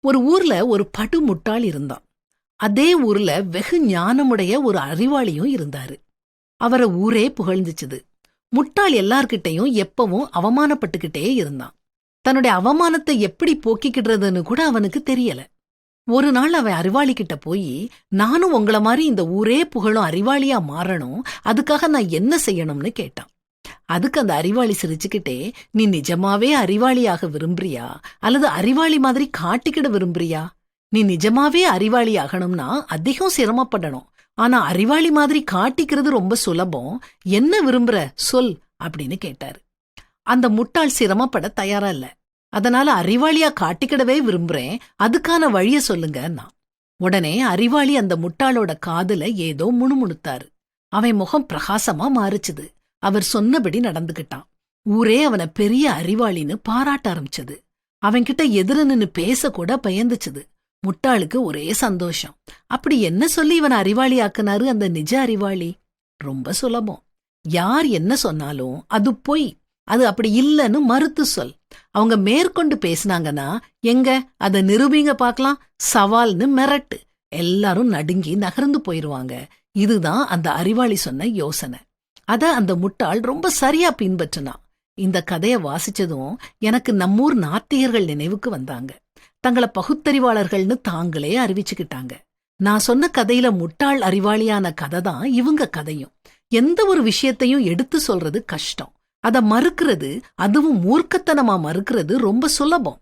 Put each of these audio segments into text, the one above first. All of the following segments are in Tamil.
ஒரு ஊர்ல ஒரு படு முட்டாள் இருந்தான். அதே ஊர்ல வெகு ஞானமுடைய ஒரு அறிவாளியும் இருந்தாரு. அவரை ஊரே புகழ்ந்துச்சுது. முட்டாள் எல்லார்கிட்டையும் எப்பவும் அவமானப்பட்டுக்கிட்டே இருந்தான். தன்னுடைய அவமானத்தை எப்படி போக்கிக்கிடுறதுன்னு கூட அவனுக்கு தெரியல. ஒரு நாள் அவன் அறிவாளி கிட்ட போய், நானும் உங்கள மாதிரி இந்த ஊரே புகழும் அறிவாளியா மாறணும், அதுக்காக நான் என்ன செய்யணும்னு கேட்டான். அதுக்கு அந்த அறிவாளி சிரிச்சுக்கிட்டே, நீ நிஜமாவே அறிவாளியாக விரும்புறியா அல்லது அறிவாளி மாதிரி காட்டிக்கிட விரும்புறியா? நீ நிஜமாவே அறிவாளி ஆகணும்னா அதிகம் சிரமப்படணும். ஆனா அறிவாளி மாதிரி காட்டிக்கிறது ரொம்ப சுலபம். என்ன விரும்புற சொல் அப்படின்னு கேட்டாரு. அந்த முட்டாள் சிரமப்பட தயாரா இல்ல. அதனால அறிவாளியா காட்டிக்கிடவே விரும்புறேன், அதுக்கான வழிய சொல்லுங்கன்னா. உடனே அறிவாளி அந்த முட்டாளோட காதுல ஏதோ முணுமுணுத்தாரு. அவன் முகம் பிரகாசமா மாறுச்சுது. அவர் சொன்னபடி நடந்துகிட்டான். ஊரே அவனை பெரிய அறிவாளின்னு பாராட்ட ஆரம்பிச்சது. அவன்கிட்ட எதிர நின்னு பேச கூட பயந்துச்சுது. முட்டாளுக்கு ஒரே சந்தோஷம். அப்படி என்ன சொல்லி இவன் அறிவாளி ஆக்குனாரு அந்த நிஜ அறிவாளி? ரொம்ப சுலபம். யார் என்ன சொன்னாலும் அது பொய், அது அப்படி இல்லன்னு மறுத்து சொல். அவங்க மேற்கொண்டு பேசினாங்கன்னா, எங்க அத நிரூபிங்க பாக்கலாம், சவால்னு மிரட்டு. எல்லாரும் நடுங்கி நகர்ந்து போயிருவாங்க. இதுதான் அந்த அறிவாளி சொன்ன யோசனை. அத அந்த முட்டாள் ரொம்ப சரியா பின்பற்றினான். இந்த கதைய வாசிச்சதும் எனக்கு நம்மூர் நாத்திகர்கள் நினைவுக்கு வந்தாங்க. தங்கள பகுத்தறிவாளர்கள்னு தாங்களே அறிவிச்சுக்கிட்டாங்க. நான் சொன்ன கதையில முட்டாள் அறிவாளியான கதை தான் இவங்க கதையும். எந்த ஒரு விஷயத்தையும் எடுத்து சொல்றது கஷ்டம். அத மறுக்கிறது, அதுவும் மூர்க்கத்தனமா மறுக்கிறது ரொம்ப சுலபம்.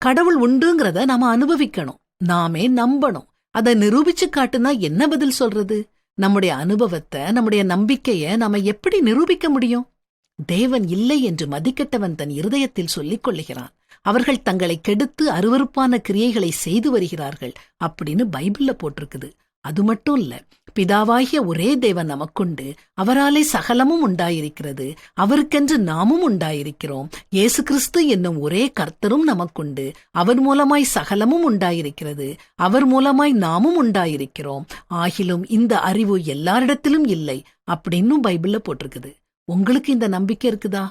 கடவுள் உண்டுங்கிறத நாம அனுபவிக்கணும், நாமே நம்பணும். அதை நிரூபிச்சு காட்டுனா என்ன பதில் சொல்றது? நம்முடைய அனுபவத்தை, நம்முடைய நம்பிக்கைய நாம எப்படி நிரூபிக்க முடியும்? தேவன் இல்லை என்று மதிக்கட்டவன் தன் இருதயத்தில் சொல்லிக் கொள்ளுகிறான். அவர்கள் தங்களை கெடுத்து அருவருப்பான கிரியைகளை செய்து வருகிறார்கள் அப்படின்னு பைபிள்ல போட்டிருக்குது. அது மட்டும் இல்ல, பிதாவாகிய ஒரே தேவன் நமக்குண்டு, அவராலே சகலமும் உண்டாயிருக்கிறது, அவருக்கென்று நாமும் உண்டாயிருக்கிறோம். இயேசு கிறிஸ்து என்னும் ஒரே கர்த்தரும் நமக்குண்டு, அவர் மூலமாய் சகலமும் உண்டாயிருக்கிறது, அவர் மூலமாய் நாமும் உண்டாயிருக்கிறோம். ஆகிலும் இந்த அறிவு எல்லாரிடத்திலும் இல்லை அப்படின்னு பைபிள்ல போட்டிருக்குது. உங்களுக்கு இந்த நம்பிக்கை இருக்குதா?